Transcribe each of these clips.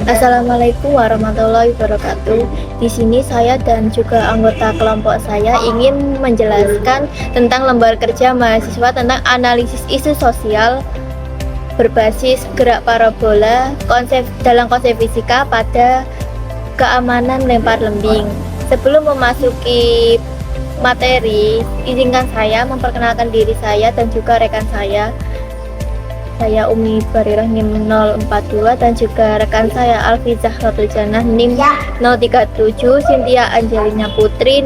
Assalamualaikum warahmatullahi wabarakatuh. Di sini saya dan juga anggota kelompok saya ingin menjelaskan tentang lembar kerja mahasiswa tentang analisis isu sosial berbasis gerak parabola dalam konsep fisika pada keamanan lempar lembing. Sebelum memasuki materi, izinkan saya memperkenalkan diri saya dan juga rekan saya. Saya Umi Barirah NIM 042 dan juga rekan saya Alfi Zahratul Janah NIM 037, Cynthia Angelina Putri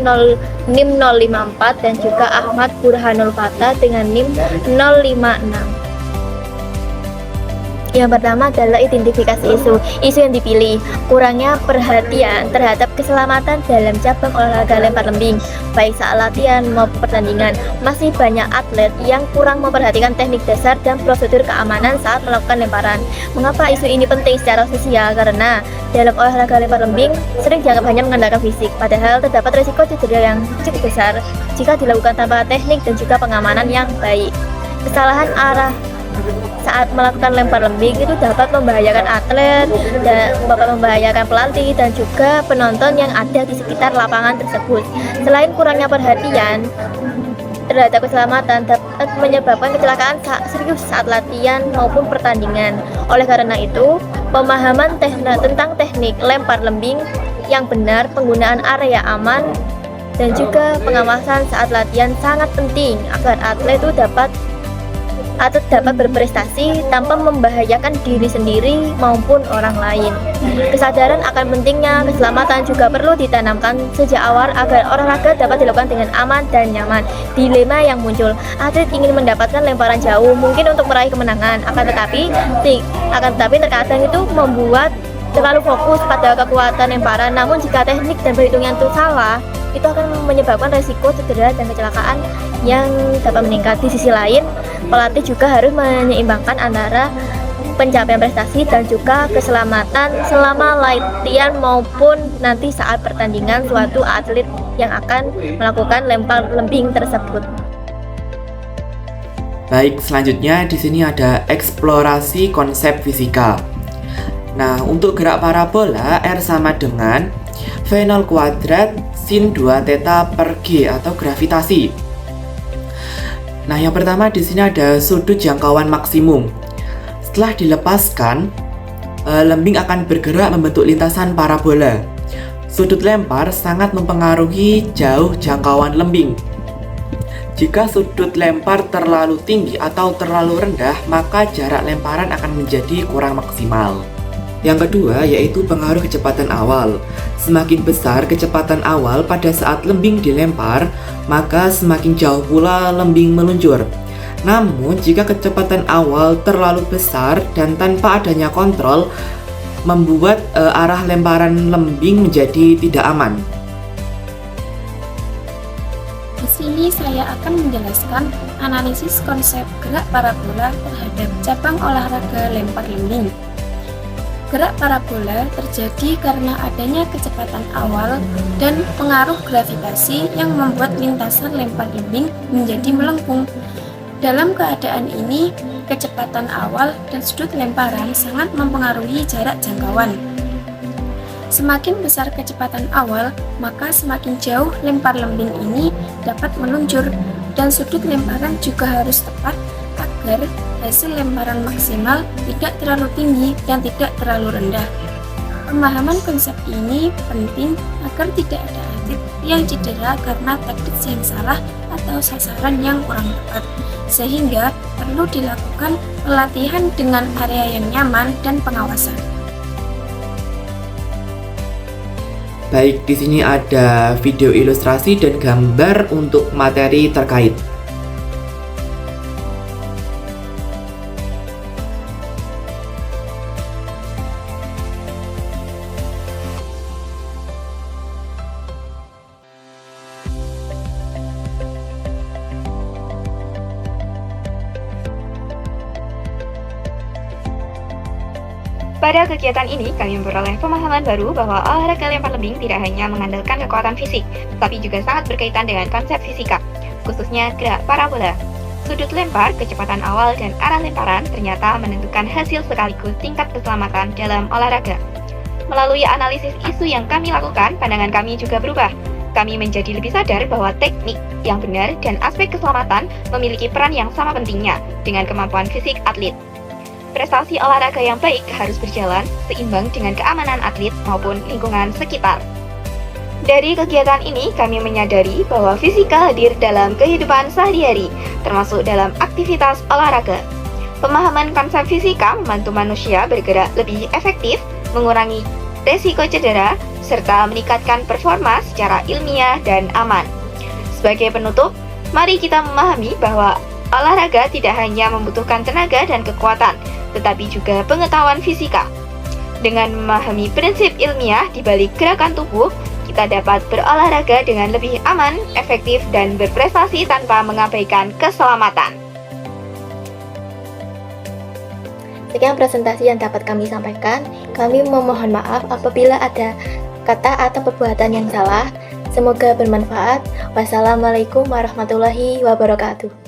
NIM 054 dan juga Ahmad Burhanul Fatah dengan NIM 056. Yang pertama adalah identifikasi isu yang dipilih. Kurangnya perhatian terhadap keselamatan dalam cabang olahraga lempar lembing, baik saat latihan maupun pertandingan. Masih banyak atlet yang kurang memperhatikan teknik dasar dan prosedur keamanan saat melakukan lemparan. Mengapa isu ini penting secara sosial? Karena dalam olahraga lempar lembing sering dianggap hanya mengandalkan fisik, padahal terdapat risiko cedera yang cukup besar jika dilakukan tanpa teknik dan juga pengamanan yang baik. Kesalahan arah saat melakukan lempar lembing itu dapat membahayakan atlet dan dapat membahayakan pelatih dan juga penonton yang ada di sekitar lapangan tersebut. Selain kurangnya perhatian terhadap keselamatan, dapat menyebabkan kecelakaan serius saat latihan maupun pertandingan. Oleh karena itu, pemahaman tentang teknik lempar lembing yang benar, penggunaan area aman, dan juga pengawasan saat latihan sangat penting agar atlet itu dapat berprestasi tanpa membahayakan diri sendiri maupun orang lain. Kesadaran akan pentingnya keselamatan juga perlu ditanamkan sejak awal agar olahraga dapat dilakukan dengan aman dan nyaman. Dilema yang muncul, atlet ingin mendapatkan lemparan jauh mungkin untuk meraih kemenangan, akan tetapi terkadang itu membuat terlalu fokus pada kekuatan lemparan. Namun jika teknik dan perhitungan itu salah, itu akan menyebabkan resiko cedera dan kecelakaan yang dapat meningkat. Di sisi lain, pelatih juga harus menyeimbangkan antara pencapaian prestasi dan juga keselamatan selama latihan maupun nanti saat pertandingan suatu atlet yang akan melakukan lempar lembing tersebut. Baik, selanjutnya di sini ada eksplorasi konsep fisika. Nah, untuk gerak parabola R sama dengan V0 kuadrat sin 2 theta per G atau gravitasi. Nah, yang pertama di sini ada sudut jangkauan maksimum. Setelah dilepaskan, lembing akan bergerak membentuk lintasan parabola. Sudut lempar sangat mempengaruhi jauh jangkauan lembing. Jika sudut lempar terlalu tinggi atau terlalu rendah, maka jarak lemparan akan menjadi kurang maksimal. Yang kedua yaitu pengaruh kecepatan awal. Semakin besar kecepatan awal pada saat lembing dilempar, maka semakin jauh pula lembing meluncur. Namun jika kecepatan awal terlalu besar dan tanpa adanya kontrol, membuat arah lemparan lembing menjadi tidak aman. Di sini saya akan menjelaskan analisis konsep gerak parabola terhadap cabang olahraga lempar lembing. Gerak parabola terjadi karena adanya kecepatan awal dan pengaruh gravitasi yang membuat lintasan lempar lembing menjadi melengkung. Dalam keadaan ini, kecepatan awal dan sudut lemparan sangat mempengaruhi jarak jangkauan. Semakin besar kecepatan awal, maka semakin jauh lempar lembing ini dapat meluncur, dan sudut lemparan juga harus tepat agar hasil lemparan maksimal tidak terlalu tinggi dan tidak terlalu rendah. Pemahaman konsep ini penting agar tidak ada atlet yang cedera karena teknik yang salah atau sasaran yang kurang tepat, sehingga perlu dilakukan pelatihan dengan area yang nyaman dan pengawasan. Baik, di sini ada video ilustrasi dan gambar untuk materi terkait. Pada kegiatan ini, kami memperoleh pemahaman baru bahwa olahraga lempar lembing tidak hanya mengandalkan kekuatan fisik, tapi juga sangat berkaitan dengan konsep fisika, khususnya gerak parabola. Sudut lempar, kecepatan awal, dan arah lemparan ternyata menentukan hasil sekaligus tingkat keselamatan dalam olahraga. Melalui analisis isu yang kami lakukan, pandangan kami juga berubah. Kami menjadi lebih sadar bahwa teknik yang benar dan aspek keselamatan memiliki peran yang sama pentingnya dengan kemampuan fisik atlet. Prestasi olahraga yang baik harus berjalan seimbang dengan keamanan atlet maupun lingkungan sekitar. Dari kegiatan ini, kami menyadari bahwa fisika hadir dalam kehidupan sehari-hari, termasuk dalam aktivitas olahraga. Pemahaman konsep fisika membantu manusia bergerak lebih efektif, mengurangi resiko cedera, serta meningkatkan performa secara ilmiah dan aman. Sebagai penutup, mari kita memahami bahwa olahraga tidak hanya membutuhkan tenaga dan kekuatan, tetapi juga pengetahuan fisika. Dengan memahami prinsip ilmiah di balik gerakan tubuh, kita dapat berolahraga dengan lebih aman, efektif, dan berprestasi tanpa mengabaikan keselamatan. Sekian presentasi yang dapat kami sampaikan. Kami memohon maaf apabila ada kata atau perbuatan yang salah. Semoga bermanfaat. Wassalamualaikum warahmatullahi wabarakatuh.